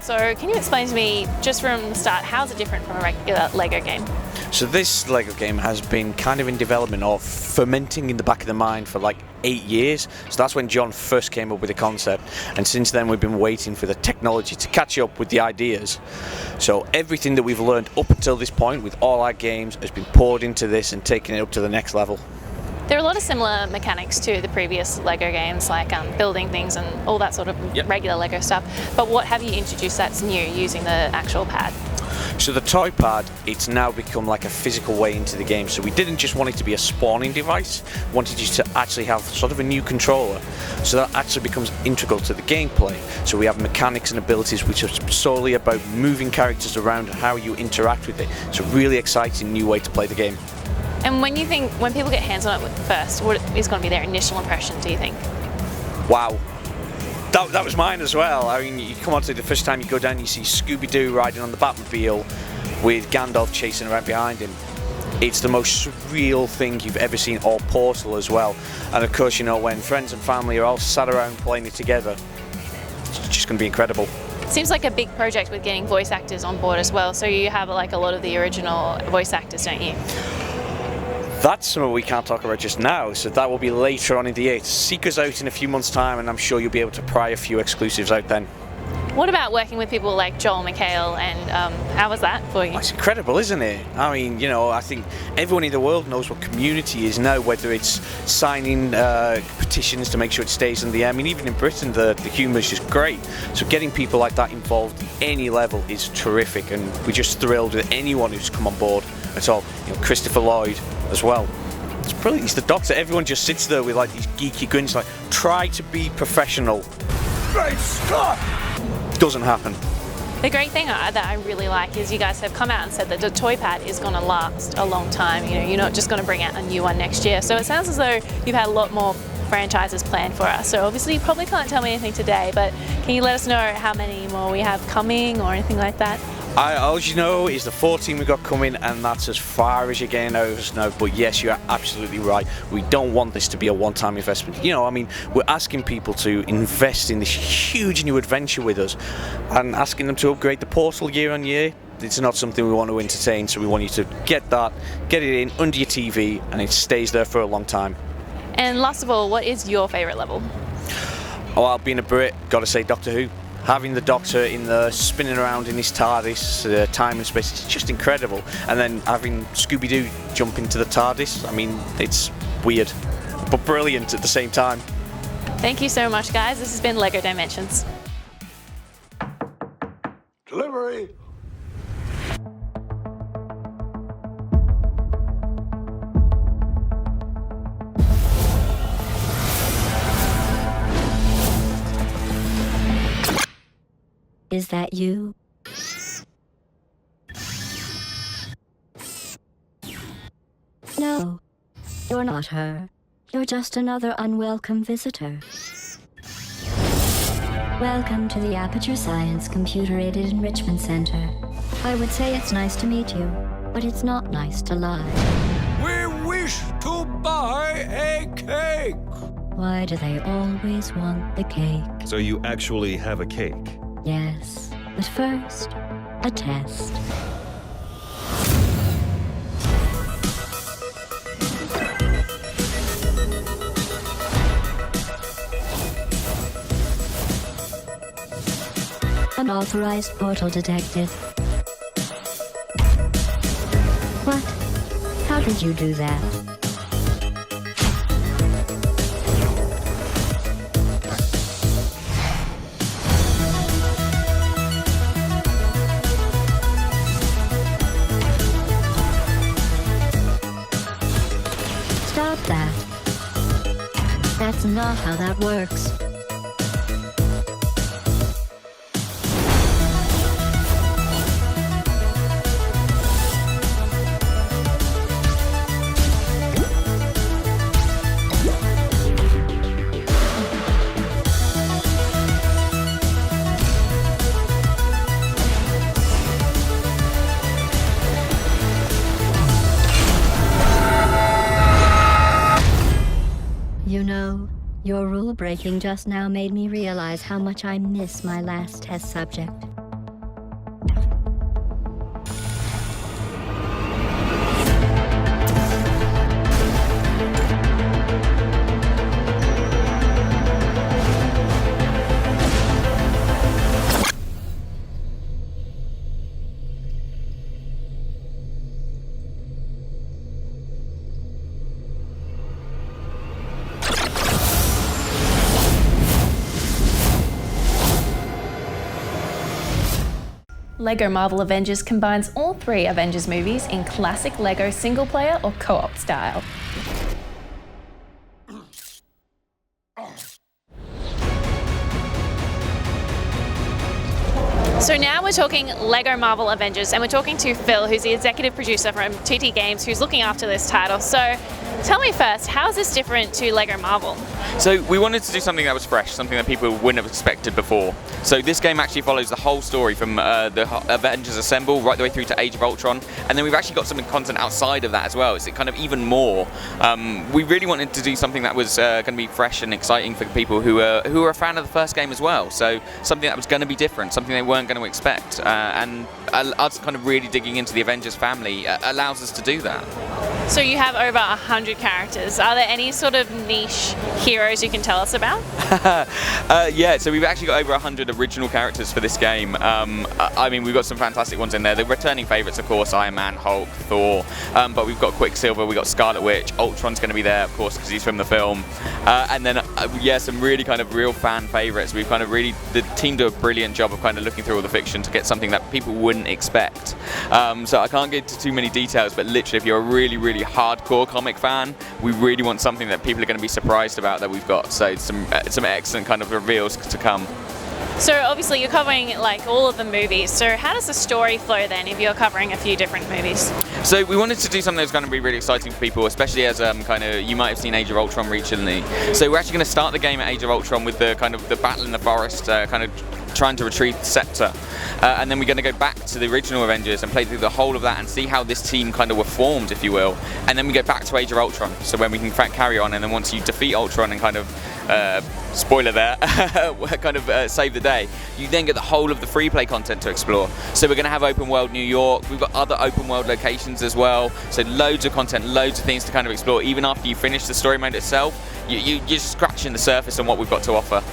So can you explain to me, just from the start, how's it different from a regular Lego game? So this Lego game has been kind of in development or fermenting in the back of the mind for like 8 years. So that's when John first came up with the concept, and since then we've been waiting for the technology to catch up with the ideas. So everything that we've learned up until this point with all our games has been poured into this and taken it up to the next level. There are a lot of similar mechanics to the previous Lego games, like building things and all that sort of regular Lego stuff. But what have you introduced that's new using the actual pad? So the toy pad, it's now become like a physical way into the game. So we didn't just want it to be a spawning device, we wanted you to actually have sort of a new controller. So that actually becomes integral to the gameplay. So we have mechanics and abilities which are solely about moving characters around and how you interact with it. It's a really exciting new way to play the game. And when people get hands on it first, what is going to be their initial impression, do you think? Wow. That was mine as well. I mean, you come onto the first time you go down, you see Scooby-Doo riding on the Batmobile with Gandalf chasing around behind him. It's the most surreal thing you've ever seen, or Portal as well. And of course, you know, when friends and family are all sat around playing it together, it's just going to be incredible. Seems like a big project with getting voice actors on board as well. So you have like a lot of the original voice actors, don't you? That's something we can't talk about just now, so that will be later on in the year. Seek us out in a few months' time, and I'm sure you'll be able to pry a few exclusives out then. What about working with people like Joel McHale, and how was that for you? It's incredible, isn't it? I mean, you know, I think everyone in the world knows what community is now, whether it's signing petitions to make sure it stays in the air. I mean, even in Britain, the humour is just great. So getting people like that involved at any level is terrific, and we're just thrilled with anyone who's come on board at all. You know, Christopher Lloyd as well. It's brilliant. He's the Doctor. Everyone just sits there with like these geeky grins, like, try to be professional. Great Scott! Doesn't happen. The great thing that I really like is you guys have come out and said that the toy pad is going to last a long time. You know, you're not just going to bring out a new one next year. So it sounds as though you've had a lot more franchises planned for us. So obviously you probably can't tell me anything today, but can you let us know how many more we have coming or anything like that? All you know is the 14 we got coming, and that's as far as you're getting out of us now. But yes, you're absolutely right. We don't want this to be a one-time investment. You know, I mean, we're asking people to invest in this huge new adventure with us, and asking them to upgrade the Portal year on year. It's not something we want to entertain, so we want you to get it in under your TV, and it stays there for a long time. And last of all, what is your favourite level? Oh, being a Brit, got to say Doctor Who. Having the Doctor in the spinning around in his TARDIS, time and space, it's just incredible. And then having Scooby-Doo jump into the TARDIS, I mean, it's weird, but brilliant at the same time. Thank you so much, guys. This has been LEGO Dimensions. Delivery. Is that you? No, you're not her. You're just another unwelcome visitor. Welcome to the Aperture Science Computer-Aided Enrichment Center. I would say it's nice to meet you, but it's not nice to lie. We wish to buy a cake. Why do they always want the cake? So you actually have a cake? Yes, but first, a test. Unauthorized portal detected. What? How did you do that? Stop that. That's not how that works. You know, your rule breaking just now made me realize how much I miss my last test subject. LEGO Marvel Avengers combines all 3 Avengers movies in classic LEGO single-player or co-op style. So now we're talking LEGO Marvel Avengers, and we're talking to Phil, who's the executive producer from TT Games, who's looking after this title. So tell me first, how is this different to LEGO Marvel? So we wanted to do something that was fresh, something that people wouldn't have expected before. So this game actually follows the whole story from the Avengers Assemble right the way through to Age of Ultron, and then we've actually got some content outside of that as well. It's kind of even more. We really wanted to do something that was going to be fresh and exciting for people who are a fan of the first game as well. So something that was going to be different, something they weren't going to expect, and us kind of really digging into the Avengers family allows us to do that. So you have over 100 characters. Are there any sort of niche heroes you can tell us about? Yeah, so we've actually got over 100 original characters for this game. I mean, we've got some fantastic ones in there. The returning favourites, of course, Iron Man, Hulk, Thor, but we've got Quicksilver, we've got Scarlet Witch, Ultron's going to be there, of course, because he's from the film. And then, yeah, some really kind of real fan favourites. We've kind of really, the team do a brilliant job of kind of looking through all the fiction to get something that people wouldn't expect. So I can't get into too many details, but literally, if you're a really, really hardcore comic fan, we really want something that people are going to be surprised about that we've got. So some excellent kind of reveals to come. So obviously you're covering like all of the movies. So how does the story flow then if you're covering a few different movies? So we wanted to do something that's going to be really exciting for people, especially as kind of, you might have seen Age of Ultron recently. So we're actually going to start the game at Age of Ultron with the kind of the battle in the forest, kind of trying to retrieve the scepter, and then we're going to go back to the original Avengers and play through the whole of that and see how this team kind of were formed, if you will, and then we go back to Age of Ultron, so when we can carry on, and then once you defeat Ultron and kind of spoiler there, kind of save the day, you then get the whole of the free play content to explore. So we're going to have open world New York, we've got other open world locations as well, so loads of content, loads of things to kind of explore. Even after you finish the story mode itself, you're just scratching the surface on what we've got to offer.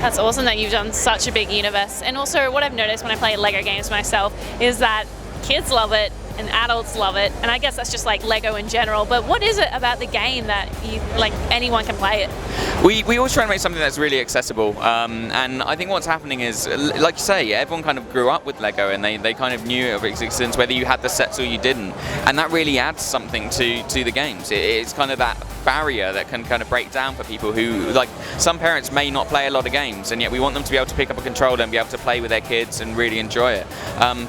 That's awesome that you've done such a big universe. And also what I've noticed when I play LEGO games myself is that kids love it and adults love it, and I guess that's just like LEGO in general, but what is it about the game that you like anyone can play it? We always try to make something that's really accessible, and I think what's happening is, like you say, everyone kind of grew up with LEGO and they kind of knew of its existence, whether you had the sets or you didn't, and that really adds something to the games. It's kind of that barrier that can kind of break down for people who, like, some parents may not play a lot of games, and yet we want them to be able to pick up a controller and be able to play with their kids and really enjoy it.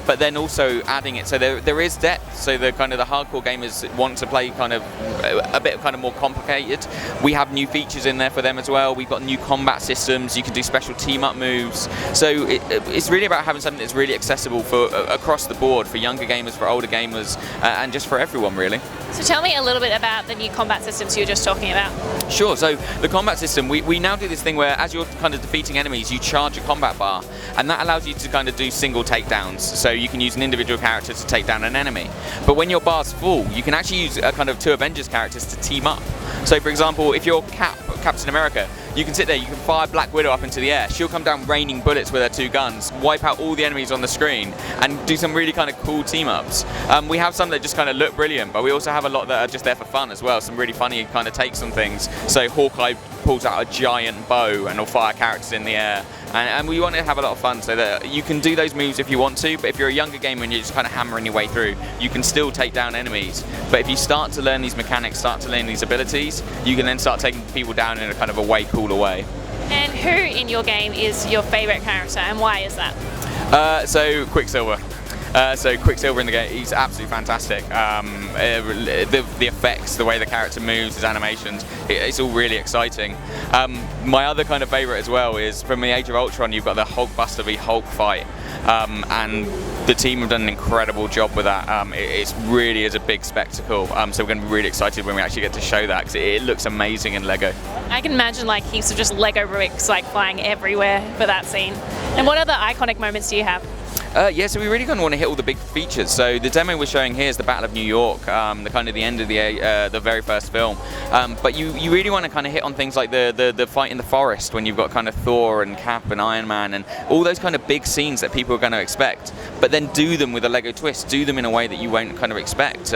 But then also adding it, so there is depth, so the kind of the hardcore gamers want to play kind of a bit kind of more complicated. We have new features in there for them as well. We've got new combat systems, you can do special team up moves, so it's really about having something that's really accessible for across the board, for younger gamers, for older gamers, and just for everyone really. So tell me a little bit about the new combat systems you were just talking about. Sure, so the combat system, we now do this thing where as you're kind of defeating enemies, you charge a combat bar, and that allows you to kind of do single takedowns, so you can use an individual character to take down an enemy. But when your bar's full, you can actually use a kind of 2 Avengers characters to team up. So for example, if you're Captain America, you can sit there, you can fire Black Widow up into the air, she'll come down raining bullets with her 2 guns, wipe out all the enemies on the screen, and do some really kind of cool team-ups. We have some that just kind of look brilliant, but we also have a lot that are just there for fun as well, some really funny kind of takes on things. So Hawkeye pulls out a giant bow and will fire characters in the air, and we want to have a lot of fun, so that you can do those moves if you want to, but if you're a younger gamer and you're just kind of hammering your way through, you can still take down enemies. But if you start to learn these mechanics, start to learn these abilities, you can then start taking people down in a kind of a way cooler way. And who in your game is your favourite character, and why is that? So Quicksilver. So Quicksilver in the game, he's absolutely fantastic. The effects, the way the character moves, his animations, it's all really exciting. My other kind of favourite as well is from the Age of Ultron, you've got the Hulkbuster v Hulk fight, and the team have done an incredible job with that. It really is a big spectacle, so we're going to be really excited when we actually get to show that, because it looks amazing in LEGO. I can imagine like heaps of just LEGO bricks like flying everywhere for that scene. And what other iconic moments do you have? Yeah, so we really kind of want to hit all the big features. So the demo we're showing here is the Battle of New York, the kind of the end of the very first film. But you really want to kind of hit on things like the fight in the forest, when you've got kind of Thor and Cap and Iron Man and all those kind of big scenes that people are going to expect. But then do them with a LEGO twist, do them in a way that you won't kind of expect.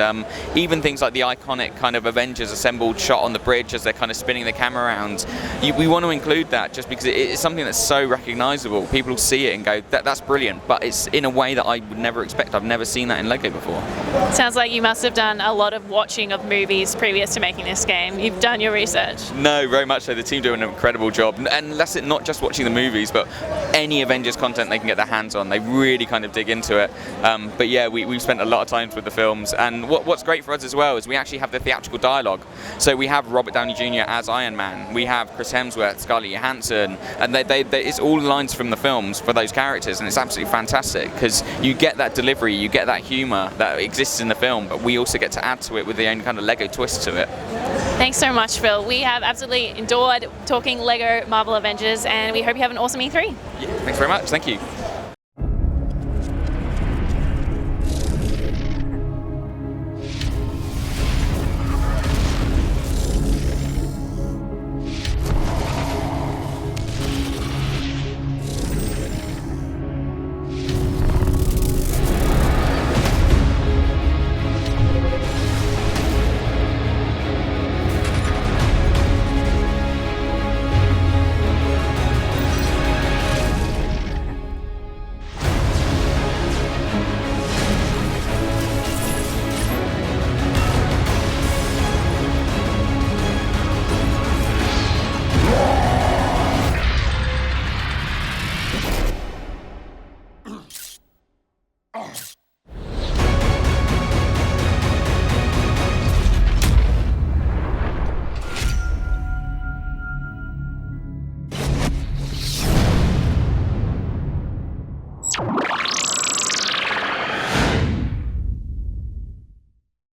Even things like the iconic kind of Avengers assembled shot on the bridge as they're kind of spinning the camera around. We want to include that just because it's something that's so recognisable. People will see it and go, that's brilliant, but it's in a way that I would never expect. I've never seen that in Lego before. Sounds like you must have done a lot of watching of movies previous to making this game. You've done your research. No, very much so. The team do an incredible job, and that's it. Not just watching the movies, but any Avengers content they can get their hands on. They really kind of dig into it. But yeah, we've spent a lot of time with the films, and what's great for us as well is we actually have the theatrical dialogue. So we have Robert Downey Jr. as Iron Man. We have Chris Hemsworth, Scarlett Johansson, and it's all lines from the films for those characters, and it's absolutely fantastic because you get that delivery, you get that humour that exists in the film, but we also get to add to it with the own kind of Lego twist to it. Thanks so much, Phil. We have absolutely adored talking Lego Marvel Avengers, and we hope you have an awesome E3. Yeah, thanks very much. Thank you.